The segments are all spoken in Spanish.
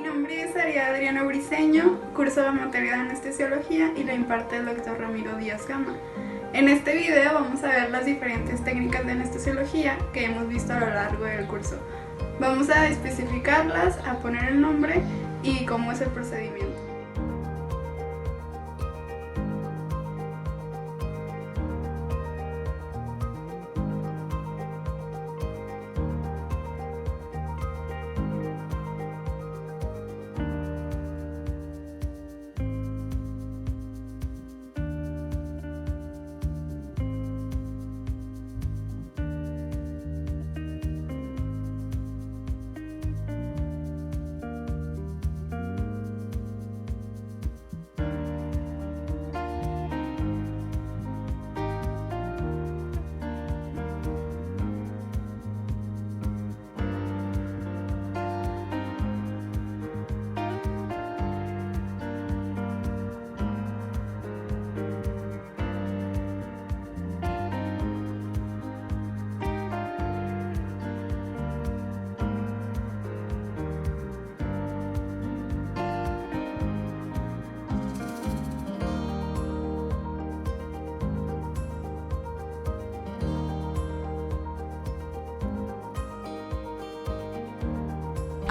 Mi nombre es Adriana Briceño, curso la materia de anestesiología y la imparte el doctor Ramiro Díaz Gama. En este video vamos a ver las diferentes técnicas de anestesiología que hemos visto a lo largo del curso. Vamos a especificarlas, a poner el nombre y cómo es el procedimiento.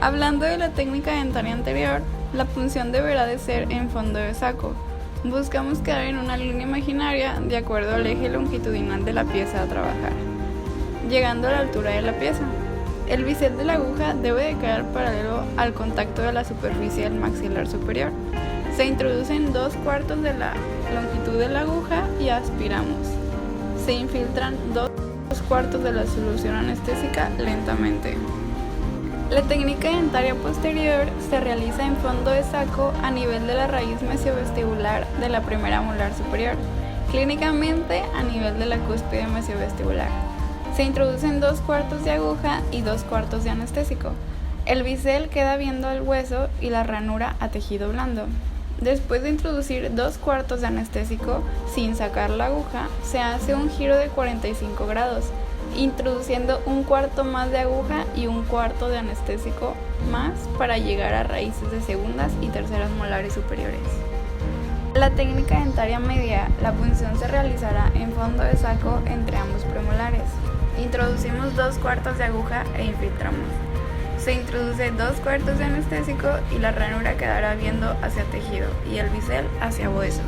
Hablando de la técnica dentaria anterior, la punción deberá de ser en fondo de saco. Buscamos quedar en una línea imaginaria de acuerdo al eje longitudinal de la pieza a trabajar, llegando a la altura de la pieza. El bisel de la aguja debe de quedar paralelo al contacto de la superficie del maxilar superior. Se introducen 2/4 de la longitud de la aguja y aspiramos. Se infiltran 2/4 de la solución anestésica lentamente. La técnica dentaria posterior se realiza en fondo de saco a nivel de la raíz mesiovestibular de la primera molar superior, clínicamente a nivel de la cúspide mesiovestibular. Se introducen 2/4 de aguja y 2/4 de anestésico. El bisel queda viendo al hueso y la ranura a tejido blando. Después de introducir 2/4 de anestésico sin sacar la aguja, se hace un giro de 45 grados, introduciendo 1/4 más de aguja y 1/4 de anestésico más para llegar a raíces de segundas y terceras molares superiores. La técnica dentaria media, la punción se realizará en fondo de saco entre ambos premolares. Introducimos 2/4 de aguja e infiltramos. Se introduce 2/4 de anestésico y la ranura quedará viendo hacia tejido y el bisel hacia hueso.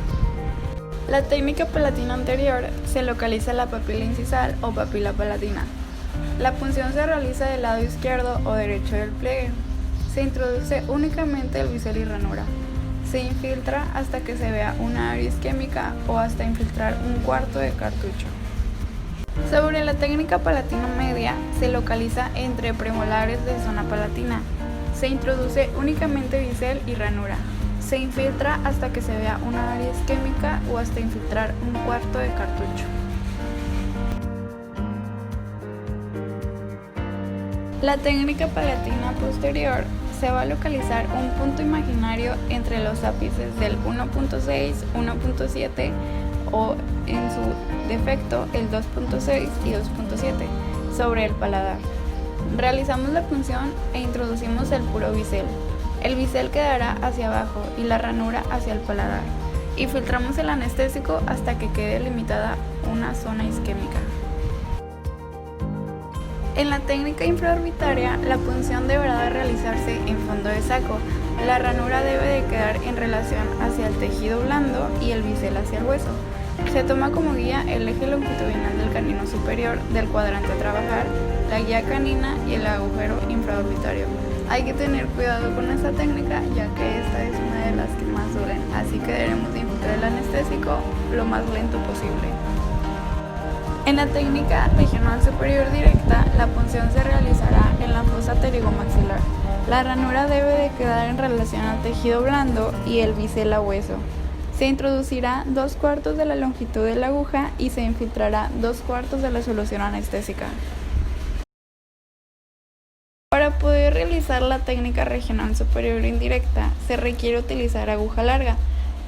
La técnica palatina anterior se localiza la papila incisal o papila palatina. La punción se realiza del lado izquierdo o derecho del pliegue. Se introduce únicamente el bisel y ranura. Se infiltra hasta que se vea una área isquémica o hasta infiltrar 1/4 de cartucho. Sobre la técnica palatina media, se localiza entre premolares de zona palatina. Se introduce únicamente bisel y ranura. Se infiltra hasta que se vea una área isquémica o hasta infiltrar 1/4 de cartucho. La técnica palatina posterior se va a localizar un punto imaginario entre los ápices del 1.6, 1.7 o en su defecto el 2.6 y 2.7 sobre el paladar. Realizamos la punción e introducimos el puro bisel. El bisel quedará hacia abajo y la ranura hacia el paladar, y filtramos el anestésico hasta que quede limitada una zona isquémica. En la técnica infraorbitaria, la punción deberá de realizarse en fondo de saco. La ranura debe de quedar en relación hacia el tejido blando y el bisel hacia el hueso. Se toma como guía el eje longitudinal del canino superior del cuadrante a trabajar, la guía canina y el agujero infraorbitario. Hay que tener cuidado con esta técnica, ya que esta es una de las que más duelen, así que debemos de infiltrar el anestésico lo más lento posible. En la técnica regional superior directa, la punción se realizará en la fosa pterigomaxilar. La ranura debe de quedar en relación al tejido blando y el bisel a hueso. Se introducirá 2/4 de la longitud de la aguja y se infiltrará 2/4 de la solución anestésica. Para poder realizar la técnica regional superior indirecta, se requiere utilizar aguja larga,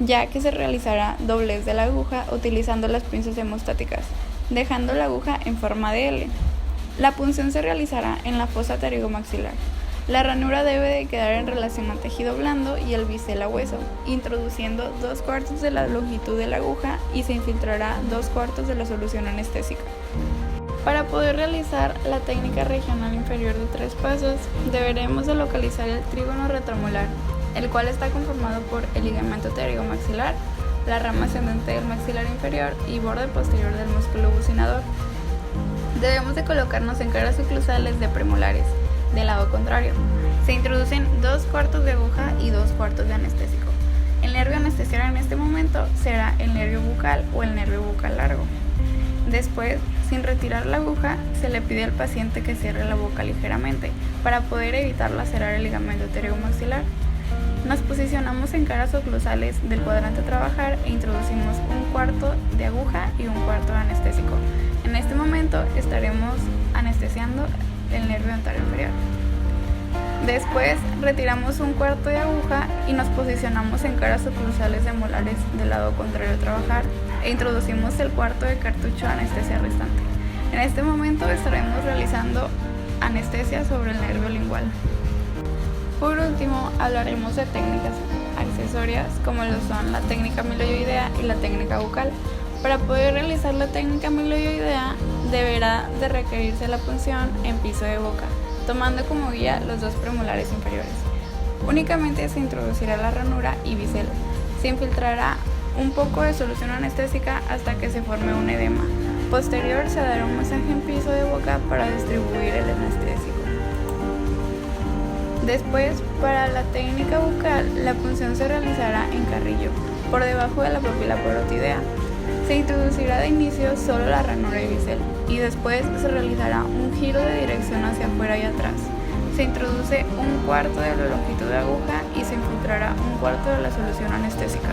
ya que se realizará doblez de la aguja utilizando las pinzas hemostáticas, dejando la aguja en forma de L. La punción se realizará en la fosa pterigomaxilar. La ranura debe de quedar en relación al tejido blando y el bisel a hueso, introduciendo 2/4 de la longitud de la aguja y se infiltrará 2/4 de la solución anestésica. Para poder realizar la técnica regional inferior de 3 pasos, deberemos de localizar el trígono retromolar, el cual está conformado por el ligamento pterygomaxilar, la rama ascendente del maxilar inferior y borde posterior del músculo bucinador. Debemos de colocarnos en caras oclusales de premolares, del lado contrario. Se introducen 2/4 de aguja y 2/4 de anestésico. El nervio anestesiado en este momento será el nervio bucal o el nervio bucal largo. Después, sin retirar la aguja, se le pide al paciente que cierre la boca ligeramente para poder evitar lacerar el ligamento pterygomaxilar. Nos posicionamos en caras oclusales del cuadrante a trabajar e introducimos 1/4 de aguja y 1/4 de anestésico. En este momento estaremos anestesiando el nervio dentario inferior. Después retiramos 1/4 de aguja y nos posicionamos en caras oclusales de molares del lado contrario a trabajar e introducimos el 1/4 de cartucho de anestesia restante. En este momento estaremos realizando anestesia sobre el nervio lingual. Por último, hablaremos de técnicas accesorias como lo son la técnica amiloidea y la técnica bucal. Para poder realizar la técnica amiloidea deberá de requerirse la punción en piso de boca, tomando como guía los 2 premolares inferiores. Únicamente se introducirá la ranura y bisel. Se infiltrará un poco de solución anestésica hasta que se forme un edema. Posterior se dará un masaje en piso de boca para distribuir el anestésico. Después, para la técnica bucal, la punción se realizará en carrillo, por debajo de la papila parotidea. Se introducirá de inicio solo la ranura y bisel, y después se realizará un giro de dirección hacia afuera y atrás. Se introduce 1/4 de la longitud de aguja y se infiltrará 1/4 de la solución anestésica.